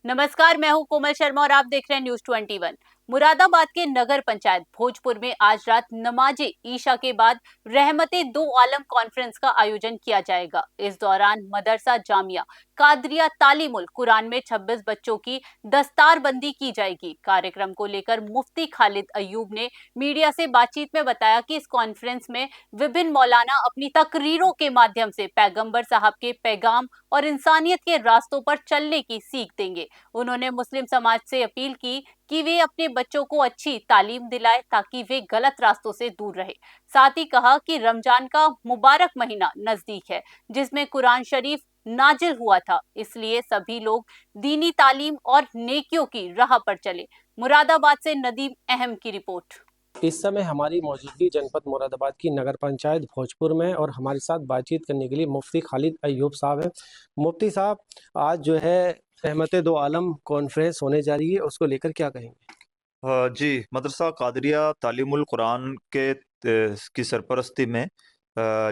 नमस्कार, मैं हूं कोमल शर्मा और आप देख रहे हैं न्यूज 21। मुरादाबाद के नगर पंचायत भोजपुर में आज रात नमाजे ईशा के बाद रहमते दो आलम कॉन्फ्रेंस का आयोजन किया जाएगा। इस दौरान मदरसा जामिया कादरिया तालीमुल कुरान में 26 बच्चों की दस्तारबंदी की जाएगी। कार्यक्रम को लेकर मुफ्ती खालिद अयूब ने मीडिया से बातचीत में बताया कि इस कॉन्फ्रेंस में विभिन्न मौलाना अपनी तकरीरों के माध्यम से पैगंबर साहब के पैगाम और इंसानियत के रास्तों पर चलने की सीख देंगे। उन्होंने मुस्लिम समाज से अपील की कि वे अपने बच्चों को अच्छी तालीम दिलाए ताकि वे गलत रास्तों से दूर रहे। साथ ही कहा कि रमजान का मुबारक महीना नजदीक है, जिसमें कुरान शरीफ नाजिल हुआ था, इसलिए सभी लोग दीनी तालीम और नेकियों की राह पर चले। मुरादाबाद से नदीम अहम की रिपोर्ट। इस समय हमारी मौजूदगी जनपद मुरादाबाद की नगर पंचायत भोजपुर में और हमारे साथ बातचीत करने के लिए मुफ्ती खालिद अयूब साहब हैं। मुफ्ती साहब, आज जो है रहमते दो आलम कॉन्फ्रेंस होने जा रही है, उसको लेकर क्या कहेंगे? जी, मदरसा कादरिया तालीमुल कुरान की सरपरस्ती में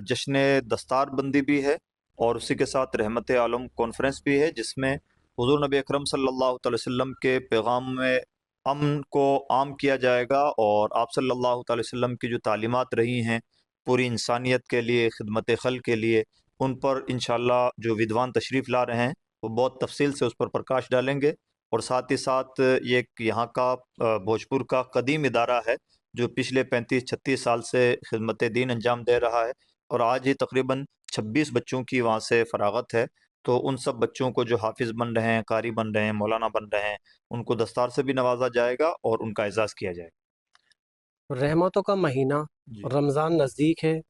जश्न दस्तारबंदी भी है और उसी के साथ रहमत आलम कॉन्फ्रेंस भी है, जिसमें हुज़ूर नबी अकरम सल्लल्लाहु अलैहि वसल्लम के पैगाम में अमन को आम किया जाएगा और आप सल्लल्लाहु अलैहि वसल्लम की जो तालीमात रही हैं पूरी इंसानियत के लिए, खिदमत खल्क़ के लिए, उन पर इंशाअल्लाह जो विद्वान तशरीफ़ ला रहे हैं वो बहुत तफसील से उस पर प्रकाश डालेंगे। और साथ ही साथ ये यहाँ का भोजपुर का कदीम इदारा है जो पिछले 35-36 साल से खिदमत दीन अंजाम दे रहा है और आज ही तकरीबन 26 बच्चों की वहाँ से फरागत है। तो उन सब बच्चों को जो हाफिज़ बन रहे हैं, कारी बन रहे हैं, मौलाना बन रहे हैं, उनको दस्तार से भी नवाजा जाएगा और उनका एजाज़ किया जाएगा। रहमतों का महीना जी, रमज़ान नज़दीक है,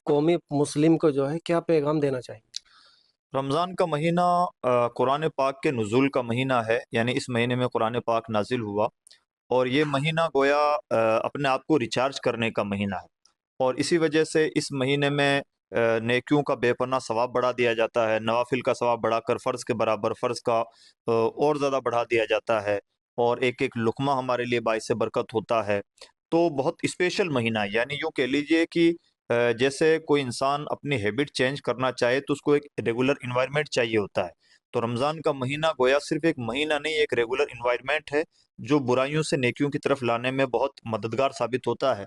कौमी मुस्लिम को जो है क्या पैगाम देना चाहिए? रमज़ान का महीना कुरान पाक के नुज़ूल का महीना है, यानी इस महीने में कुरान पाक नाजिल हुआ और ये महीना गोया अपने आप को रिचार्ज करने का महीना है और इसी वजह से इस महीने में नेकियों का बेपनाह सवाब बढ़ा दिया जाता है, नवाफिल का सवाब बढ़ाकर फ़र्ज़ के बराबर, फ़र्ज़ का और ज़्यादा बढ़ा दिया जाता है और एक एक लुक़मा हमारे लिए बाइस बरकत होता है। तो बहुत स्पेशल महीना है, यानी यूँ कह लीजिए कि जैसे कोई इंसान अपनी हैबिट चेंज करना चाहे तो उसको एक रेगुलर इन्वायरमेंट चाहिए होता है। तो रमज़ान का महीना गोया सिर्फ़ एक महीना नहीं, एक रेगुलर इन्वायरमेंट है जो बुराइयों से नेकियों की तरफ लाने में बहुत मददगार साबित होता है।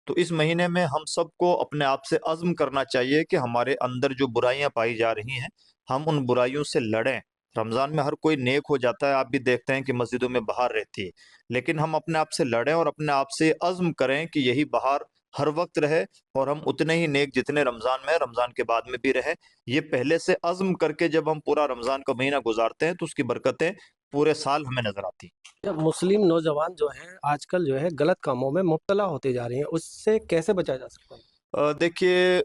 तो इस महीने में हम सबको अपने आप से अज़्म करना चाहिए कि हमारे अंदर जो बुराइयां पाई जा रही हैं, हम उन बुराइयों से लड़ें। रमज़ान में हर कोई नेक हो जाता है, आप भी देखते हैं कि मस्जिदों में बहार रहती है, लेकिन हम अपने आप से लड़ें और अपने आप से अज़्म करें कि यही बहार हर वक्त रहे और हम उतने ही नेक जितने रमज़ान में, रमज़ान के बाद में भी रहें। ये पहले से अज़्म करके जब हम पूरा रमज़ान का महीना गुजारते हैं तो उसकी बरकतें पूरे साल हमें नज़र आती हैं। जब मुस्लिम नौजवान जो है आजकल जो है गलत कामों में मुब्तला होते जा रहे हैं, उससे कैसे बचा जा सकता है? देखिए,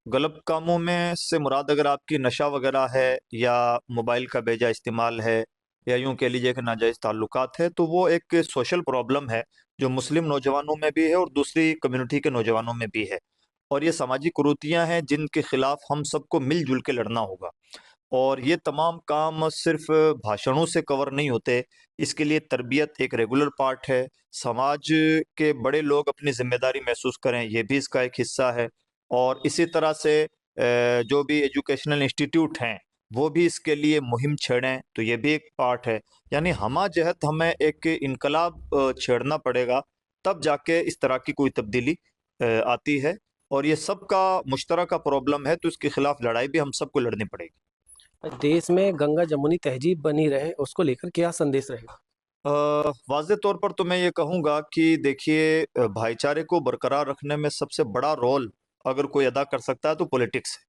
गलत कामों में से मुराद अगर आपकी नशा वगैरह है या मोबाइल का बेजा इस्तेमाल है या यूं कह लीजिए कि नाजायज़ ताल्लुकात है, तो वो एक सोशल प्रॉब्लम है जो मुस्लिम नौजवानों में भी है और दूसरी कम्युनिटी के नौजवानों में भी है और ये सामाजिक कुरीतियाँ हैं जिनके खिलाफ हम सबको मिलजुल के लड़ना होगा। और ये तमाम काम सिर्फ भाषणों से कवर नहीं होते, इसके लिए तरबियत एक रेगुलर पार्ट है। समाज के बड़े लोग अपनी ज़िम्मेदारी महसूस करें, ये भी इसका एक हिस्सा है और इसी तरह से जो भी एजुकेशनल इंस्टीट्यूट हैं, वो भी इसके लिए मुहिम छेड़ें, तो ये भी एक पार्ट है। यानी हमाजहत हमें एक इनकलाब छेड़ना पड़ेगा, तब जाके इस तरह की कोई तब्दीली आती है और ये सबका मुश्तरका प्रॉब्लम है, तो इसके खिलाफ लड़ाई भी हम सबको लड़नी पड़ेगी। देश में गंगा जमुनी तहजीब बनी रहे, उसको लेकर क्या संदेश रहेगा? वाज़े तौर पर तो मैं ये कहूँगा कि देखिए, भाईचारे को बरकरार रखने में सबसे बड़ा रोल अगर कोई अदा कर सकता है तो पॉलिटिक्स है।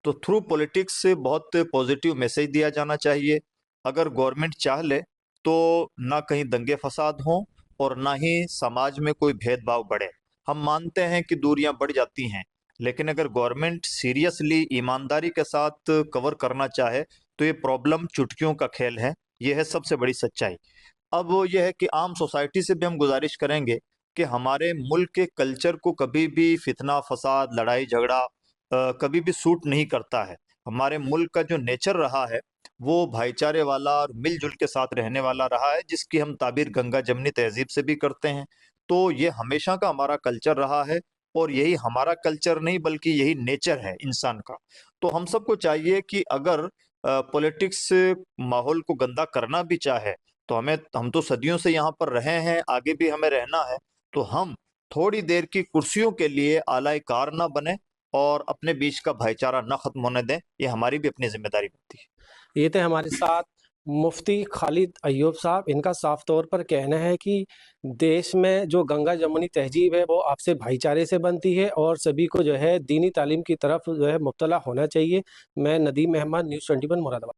तो थ्रू पॉलिटिक्स से बहुत पॉजिटिव मैसेज दिया जाना चाहिए। अगर गवर्नमेंट चाह ले तो ना कहीं दंगे फसाद हों और ना ही समाज में कोई भेदभाव बढ़े। हम मानते हैं कि दूरियां बढ़ जाती हैं, लेकिन अगर गवर्नमेंट सीरियसली ईमानदारी के साथ कवर करना चाहे तो ये प्रॉब्लम चुटकियों का खेल है। ये है सबसे बड़ी सच्चाई। अब वो ये है कि आम सोसाइटी से भी हम गुजारिश करेंगे कि हमारे मुल्क के कल्चर को कभी भी फितना फसाद लड़ाई झगड़ा कभी भी सूट नहीं करता है। हमारे मुल्क का जो नेचर रहा है वो भाईचारे वाला और मिलजुल के साथ रहने वाला रहा है, जिसकी हम ताबीर गंगा जमनी तहजीब से भी करते हैं। तो ये हमेशा का हमारा कल्चर रहा है और यही हमारा कल्चर नहीं बल्कि यही नेचर है इंसान का। तो हम सबको चाहिए कि अगर پولیٹکس ماحول کو گندا کرنا بھی چاہے تو ہم تو صدیوں سے یہاں پر رہے ہیں، آگے بھی ہمیں رہنا ہے، تو ہم تھوڑی دیر کی کرسیوں کے لیے آلائے کار نہ بنے اور اپنے بیچ کا بھائی چارہ نہ ختم ہونے دیں، یہ ہماری بھی اپنی ذمہ داری بنتی ہے۔ یہ تھے ہمارے ساتھ مفتی خالد ایوب صاحب۔ ان کا صاف طور پر کہنا ہے کہ دیش میں جو گنگا جمنی تہذیب ہے وہ آپسی بھائی چارے سے بنتی ہے اور سبھی کو جو ہے دینی تعلیم کی طرف جو ہے مبتلا ہونا چاہیے۔ میں ندیم احمد، نیوز 21 مراد آباد۔